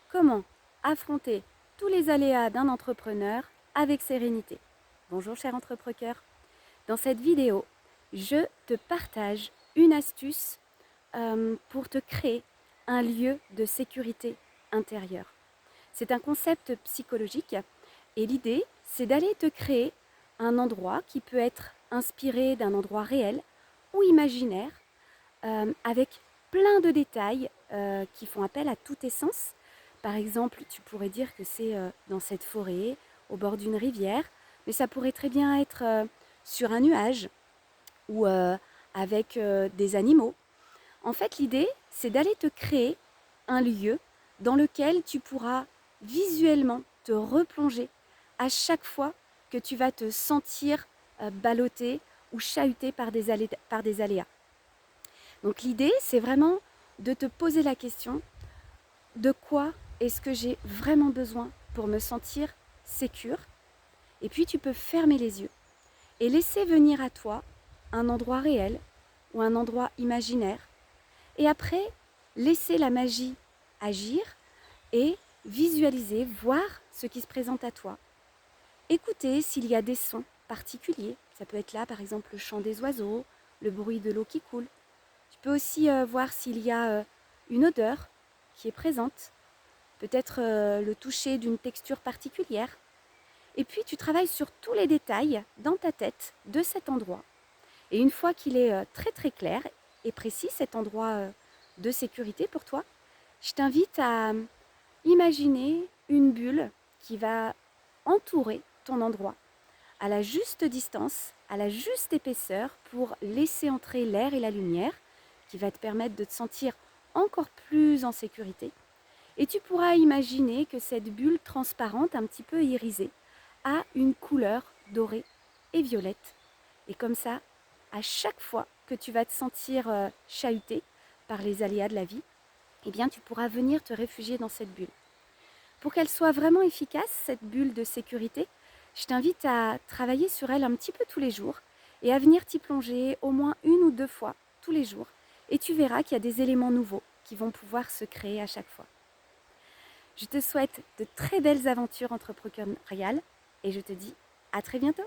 Comment affronter tous les aléas d'un entrepreneur avec sérénité? Bonjour cher entrepreneur. Dans cette vidéo, je te partage une astuce pour te créer un lieu de sécurité intérieure. C'est un concept psychologique et l'idée, c'est d'aller te créer un endroit qui peut être inspiré d'un endroit réel ou imaginaire avec plein de détails qui font appel à tous tes sens. Par exemple, tu pourrais dire que c'est dans cette forêt, au bord d'une rivière, mais ça pourrait très bien être sur un nuage ou avec des animaux. En fait, l'idée, c'est d'aller te créer un lieu dans lequel tu pourras visuellement te replonger à chaque fois que tu vas te sentir ballotté ou chahuté par des aléas. Donc l'idée, c'est vraiment de te poser la question, de quoi est-ce que j'ai vraiment besoin pour me sentir sécure? Et puis tu peux fermer les yeux et laisser venir à toi un endroit réel ou un endroit imaginaire. Et après, laisser la magie agir et visualiser, voir ce qui se présente à toi. Écouter s'il y a des sons particuliers. Ça peut être là, par exemple, le chant des oiseaux, le bruit de l'eau qui coule. Tu peux aussi voir s'il y a une odeur qui est présente, peut-être le toucher d'une texture particulière. Et puis tu travailles sur tous les détails dans ta tête de cet endroit. Et une fois qu'il est très très clair et précis, cet endroit de sécurité pour toi, je t'invite à imaginer une bulle qui va entourer ton endroit à la juste distance, à la juste épaisseur pour laisser entrer l'air et la lumière qui va te permettre de te sentir encore plus en sécurité. Et tu pourras imaginer que cette bulle transparente, un petit peu irisée, a une couleur dorée et violette. Et comme ça, à chaque fois que tu vas te sentir chahuté par les aléas de la vie, eh bien tu pourras venir te réfugier dans cette bulle. Pour qu'elle soit vraiment efficace, cette bulle de sécurité, je t'invite à travailler sur elle un petit peu tous les jours et à venir t'y plonger au moins 1 ou 2 fois tous les jours. Et tu verras qu'il y a des éléments nouveaux qui vont pouvoir se créer à chaque fois. Je te souhaite de très belles aventures entrepreneuriales et je te dis à très bientôt.